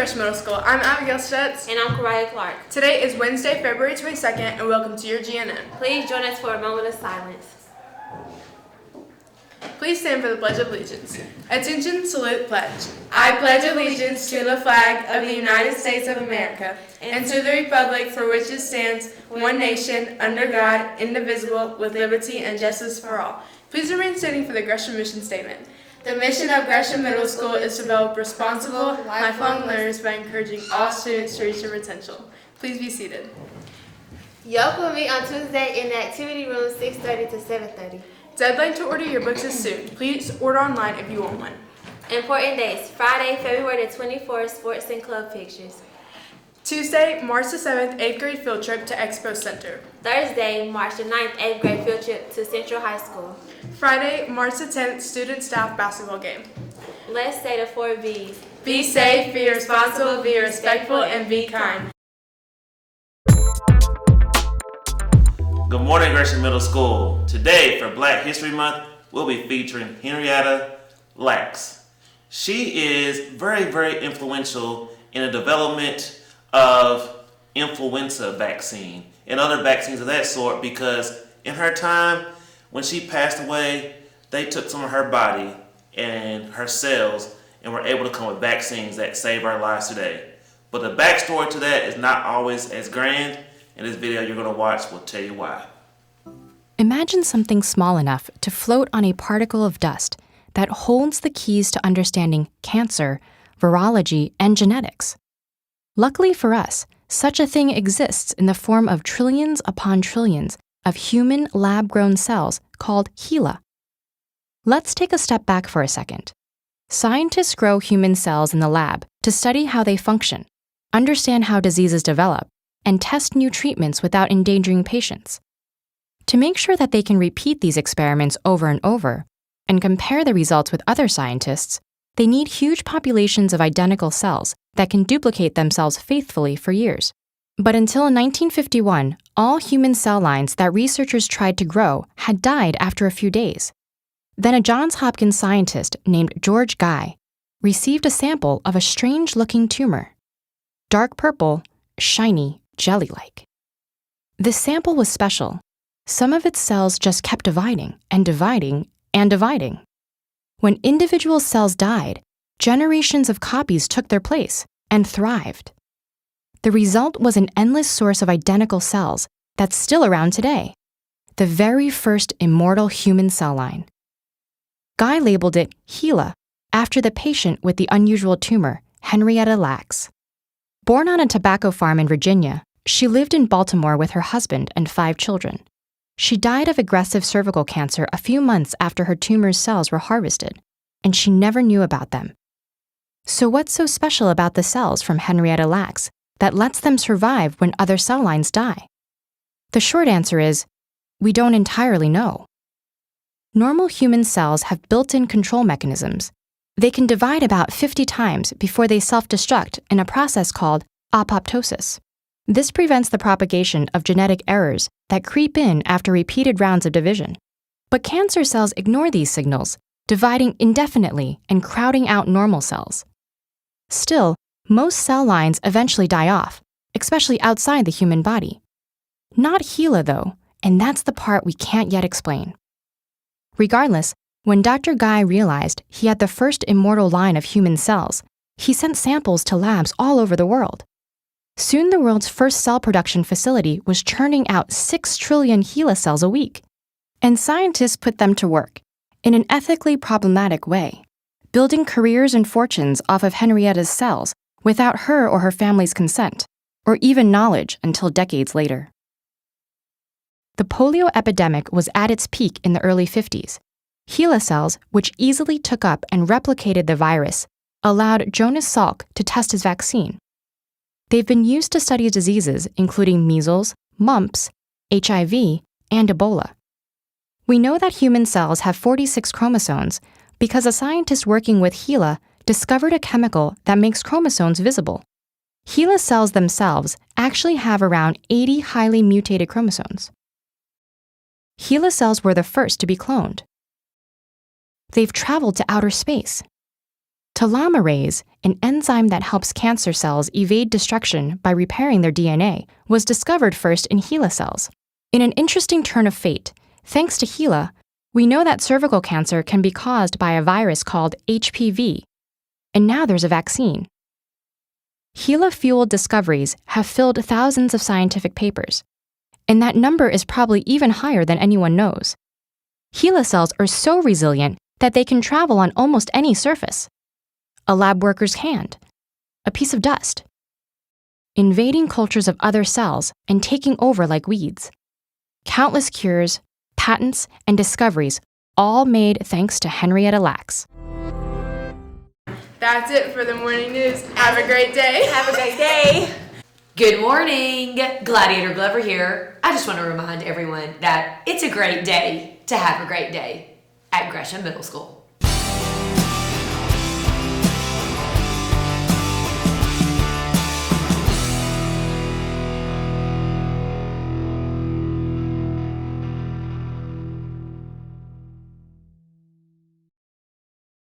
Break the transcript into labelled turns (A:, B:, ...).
A: Gresham Middle School. I'm Abigail Stutz.
B: And I'm Kariah Clark.
A: Today is Wednesday, February 22nd, and welcome to your GNN.
B: Please join us for a moment of silence.
A: Please stand for the Pledge of Allegiance. Attention, salute, pledge. I pledge allegiance to the flag of the United States of America and to the republic for which it stands, one nation, under God, indivisible, with liberty and justice for all. Please remain standing for the Gresham Mission Statement. The mission of Gresham Middle School is to develop responsible, lifelong learners by encouraging all students to reach their potential. Please be seated.
B: Yoke will meet on Tuesday in the activity room 6:30 to 7:30.
A: Deadline to order your books is soon. Please order online if you want one.
B: Important dates: Friday, February the 24th, sports and club pictures.
A: Tuesday, March the 7th, 8th grade field trip to Expo Center.
B: Thursday, March the 9th, 8th grade field trip to Central High School.
A: Friday, March the 10th, student-staff basketball game.
B: Let's say the 4 B's.
A: Be safe, be responsible, be respectful, and be kind.
C: Good morning, Gresham Middle School. Today, for Black History Month, we'll be featuring Henrietta Lacks. She is very, very influential in the development of influenza vaccine and other vaccines of that sort, because in her time, when she passed away, they took some of her body and her cells and were able to come with vaccines that save our lives today. But the backstory to that is not always as grand, and this video you're going to watch will tell you why.
D: Imagine something small enough to float on a particle of dust that holds the keys to understanding cancer, virology, and genetics. Luckily for us, such a thing exists in the form of trillions upon trillions of human lab-grown cells called HeLa. Let's take a step back for a second. Scientists grow human cells in the lab to study how they function, understand how diseases develop, and test new treatments without endangering patients. To make sure that they can repeat these experiments over and over and compare the results with other scientists, they need huge populations of identical cells that can duplicate themselves faithfully for years. But until 1951, all human cell lines that researchers tried to grow had died after a few days. Then a Johns Hopkins scientist named George Guy received a sample of a strange-looking tumor. Dark purple, shiny, jelly-like. This sample was special. Some of its cells just kept dividing and dividing and dividing. When individual cells died, generations of copies took their place and thrived. The result was an endless source of identical cells that's still around today, the very first immortal human cell line. Guy labeled it HeLa after the patient with the unusual tumor, Henrietta Lacks. Born on a tobacco farm in Virginia, she lived in Baltimore with her husband and 5 children. She died of aggressive cervical cancer a few months after her tumor's cells were harvested, and she never knew about them. So what's so special about the cells from Henrietta Lacks that lets them survive when other cell lines die? The short answer is, we don't entirely know. Normal human cells have built-in control mechanisms. They can divide about 50 times before they self-destruct in a process called apoptosis. This prevents the propagation of genetic errors that creep in after repeated rounds of division. But cancer cells ignore these signals, dividing indefinitely and crowding out normal cells. Still, most cell lines eventually die off, especially outside the human body. Not HeLa, though, and that's the part we can't yet explain. Regardless, when Dr. Guy realized he had the first immortal line of human cells, he sent samples to labs all over the world. Soon the world's first cell production facility was churning out 6 trillion HeLa cells a week, and scientists put them to work in an ethically problematic way, building careers and fortunes off of Henrietta's cells without her or her family's consent, or even knowledge until decades later. The polio epidemic was at its peak in the early 50s. HeLa cells, which easily took up and replicated the virus, allowed Jonas Salk to test his vaccine. They've been used to study diseases including measles, mumps, HIV, and Ebola. We know that human cells have 46 chromosomes because a scientist working with HeLa discovered a chemical that makes chromosomes visible. HeLa cells themselves actually have around 80 highly mutated chromosomes. HeLa cells were the first to be cloned. They've traveled to outer space. Telomerase, an enzyme that helps cancer cells evade destruction by repairing their DNA, was discovered first in HeLa cells. In an interesting turn of fate, thanks to HeLa, we know that cervical cancer can be caused by a virus called HPV, and now there's a vaccine. HeLa-fueled discoveries have filled thousands of scientific papers, and that number is probably even higher than anyone knows. HeLa cells are so resilient that they can travel on almost any surface. A lab worker's hand, a piece of dust, invading cultures of other cells and taking over like weeds. Countless cures, patents, and discoveries, all made thanks to Henrietta Lacks.
A: That's it for the morning news. Have a great day.
B: Have a great day.
E: Good morning, Gladiator Glover here. I just want to remind everyone that it's a great day to have a great day at Gresham Middle School.